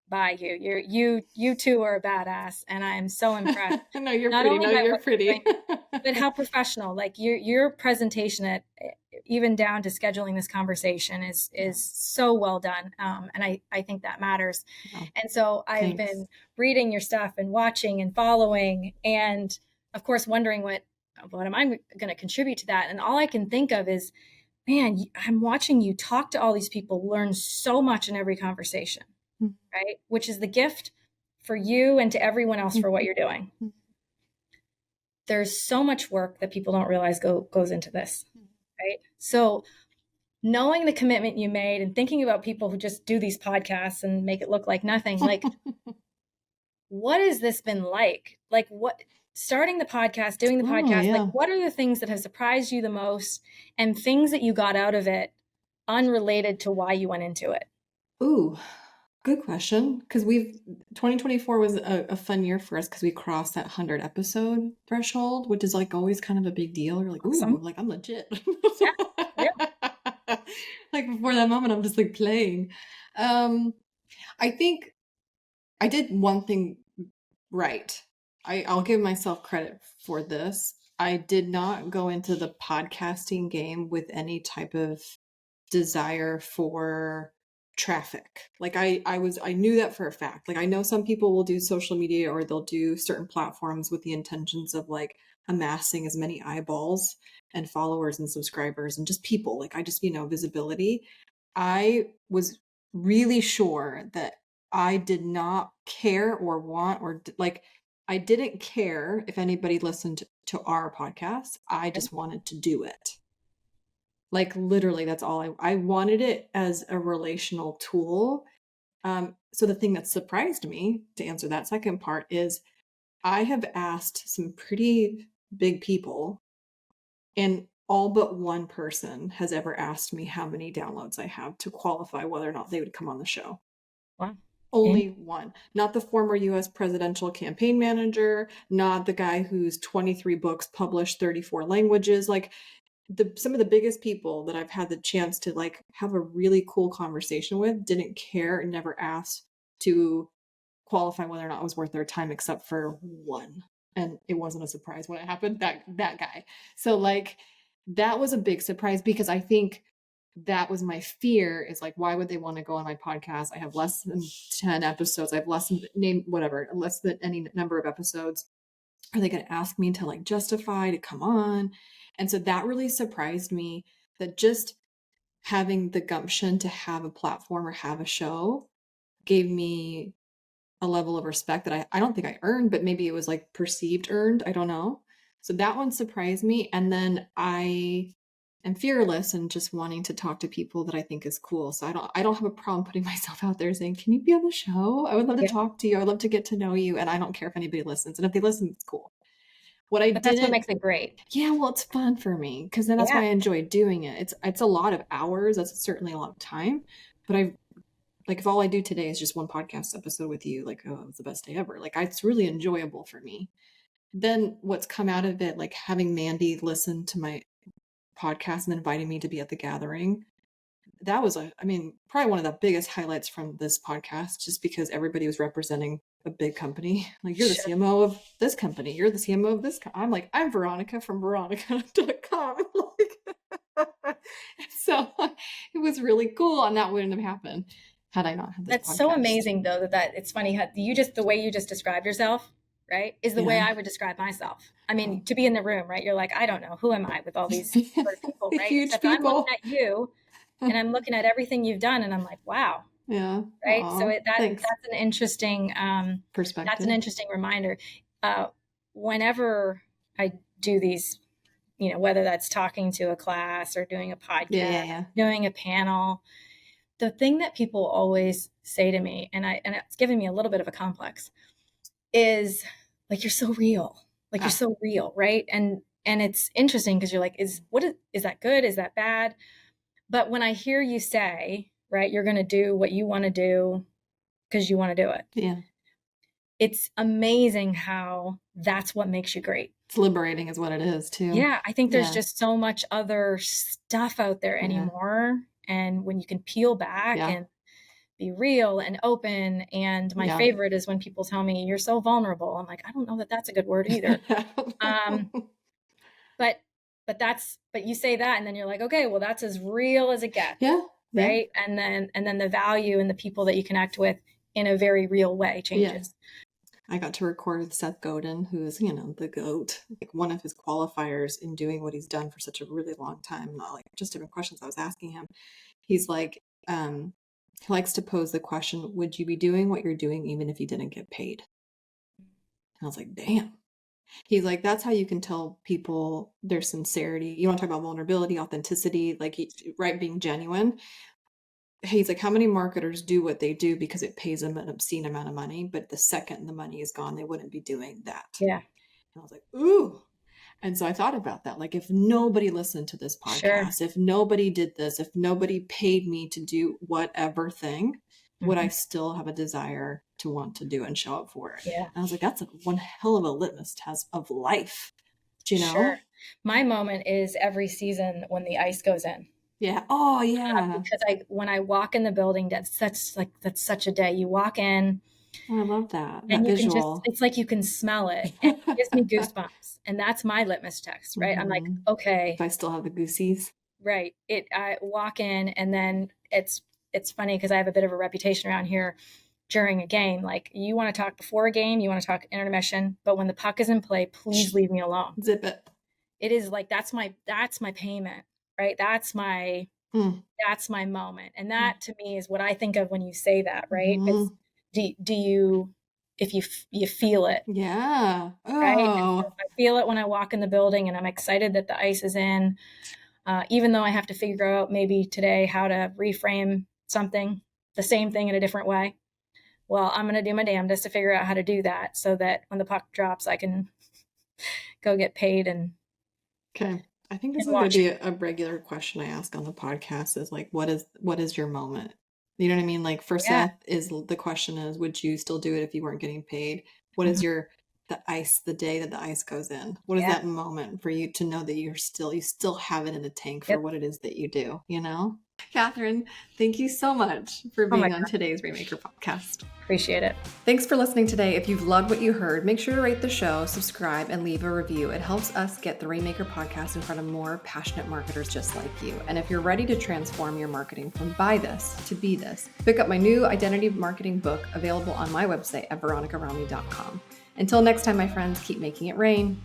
by you. You two are a badass, and I am so impressed. No, you're Not pretty. only No, by you're what you're pretty. doing, but how professional. Like your presentation, at even down to scheduling this conversation, is so well done. And I think that matters. Oh, and so I've thanks. been reading your stuff and watching and following, and of course wondering what am I going to contribute to that. And all I can think of is, man, I'm watching you talk to all these people, learn so much in every conversation, right? Which is the gift for you and to everyone else for what you're doing. There's so much work that people don't realize goes into this, right? So knowing the commitment you made and thinking about people who just do these podcasts and make it look like nothing, like, what has this been like? Like, what, starting the podcast, doing the podcast, like, what are the things that have surprised you the most, and things that you got out of it unrelated to why you went into it? Ooh, good question. Because 2024 was a fun year for us because we crossed that 100 episode threshold, which is like always kind of a big deal. You're like, Awesome. ooh, like I'm legit. Yeah. Like before that moment, I'm just like playing. I think I did one thing right. I'll give myself credit for this. I did not go into the podcasting game with any type of desire for traffic. Like I knew that for a fact. Like I know some people will do social media or they'll do certain platforms with the intentions of like amassing as many eyeballs and followers and subscribers and just people. Like I just, visibility. I was really sure that I did not care or want or like I didn't care if anybody listened to our podcast. I just wanted to do it. Like literally, that's all I wanted it as a relational tool. So the thing that surprised me, to answer that second part, is I have asked some pretty big people, and all but one person has ever asked me how many downloads I have to qualify whether or not they would come on the show. Wow. Only one. Not the former US presidential campaign manager, not the guy who's 23 books published, 34 languages. Like some of the biggest people that I've had the chance to like have a really cool conversation with didn't care and never asked to qualify whether or not it was worth their time, except for one. And it wasn't a surprise when it happened. That guy. So like that was a big surprise because I think that was my fear, is like, why would they want to go on my podcast? I have less than 10 episodes. I have less than any number of episodes. Are they going to ask me to like justify to come on? And so that really surprised me, that just having the gumption to have a platform or have a show gave me a level of respect that I don't think I earned, but maybe it was like perceived earned. I don't know. So that one surprised me. And then I am fearless and just wanting to talk to people that I think is cool. So I don't have a problem putting myself out there saying, can you be on the show? I would love to talk to you. I would love to get to know you. And I don't care if anybody listens. And if they listen, it's cool. But that's what makes it great. Yeah, well, it's fun for me because then that's why I enjoy doing it. It's a lot of hours. That's certainly a lot of time. But if all I do today is just one podcast episode with you, like, oh, it's the best day ever. Like, it's really enjoyable for me. Then what's come out of it, like having Mandy listen to my podcast and inviting me to be at the gathering, that was probably one of the biggest highlights from this podcast, just because everybody was representing a big company. Like, you're the CMO of this company. You're the CMO of this. I'm like, I'm Veronica from Veronica.com. Like, so it was really cool. And that wouldn't have happened had I not had this That's podcast. so amazing though, that it's funny how the way you just described yourself, right, is the way I would describe myself. I mean, to be in the room, right? You're like, I don't know, who am I with all these sort of people, right? Huge Except people. I'm looking at you and I'm looking at everything you've done and I'm like, wow. Yeah. Right. Aww, so that's an interesting perspective. That's an interesting reminder. Whenever I do these, whether that's talking to a class or doing a podcast, doing a panel, the thing that people always say to me, and it's giving me a little bit of a complex, is like, you're so real. Like, you're so real, right? And it's interesting because you're like, is that good? Is that bad? But when I hear you say, right, you're going to do what you want to do because you want to do it. Yeah. it's amazing how that's what makes you great. It's liberating is what it is too. Yeah. I think there's just so much other stuff out there anymore. And when you can peel back and be real and open. And my favorite is when people tell me you're so vulnerable. I'm like, I don't know that that's a good word either. But you say that and then you're like, okay, well, that's as real as it gets. Yeah. Right. And then the value and the people that you connect with in a very real way changes. I got to record with Seth Godin, who is, the GOAT, like one of his qualifiers in doing what he's done for such a really long time. Like just different questions I was asking him. He's like, he likes to pose the question, would you be doing what you're doing even if you didn't get paid? And I was like, damn. He's like, that's how you can tell people their sincerity. You want to talk about vulnerability, authenticity, like, right, being genuine. He's like, how many marketers do what they do because it pays them an obscene amount of money, but the second the money is gone, they wouldn't be doing that. Yeah. And I was like, ooh. And so I thought about that. Like, if nobody listened to this podcast, if nobody did this, if nobody paid me to do whatever thing, would I still have a desire to want to do and show up for it? Yeah. And I was like, that's one hell of a litmus test of life. Do you know? Sure. My moment is every season when the ice goes in. Yeah. Oh, yeah. Because when I walk in the building, that's such a day. You walk in. Oh, I love that. And that visual. It's like you can smell it. And it gives me goosebumps. And that's my litmus test, right? I'm like, okay. If I still have the goosies. Right. I walk in and then it's funny because I have a bit of a reputation around here during a game. Like, you want to talk before a game, you want to talk intermission, but when the puck is in play, please leave me alone. Zip it. It is like, that's my payment, right? That's my moment. And that to me is what I think of when you say that, right? It's, do you, if you feel it? Yeah. Oh. Right? So I feel it when I walk in the building and I'm excited that the ice is in, even though I have to figure out maybe today how to reframe something, the same thing in a different way. Well, I'm going to do my damnedest to figure out how to do that so that when the puck drops, I can go get paid. And okay. I think this is going to be a regular question I ask on the podcast is like, what is your moment? You know what I mean? Like, for Seth, the question is, would you still do it if you weren't getting paid? What is the day that the ice goes in? What is that moment for you to know that you still have it in the tank for what it is that you do, you know? Kathryn, thank you so much for being on today's Rainmaker podcast. Appreciate it. Thanks for listening today. If you've loved what you heard, make sure to rate the show, subscribe, and leave a review. It helps us get the Rainmaker podcast in front of more passionate marketers just like you. And if you're ready to transform your marketing from buy this to be this, pick up my new identity marketing book available on my website at veronicaromney.com. Until next time, my friends, keep making it rain.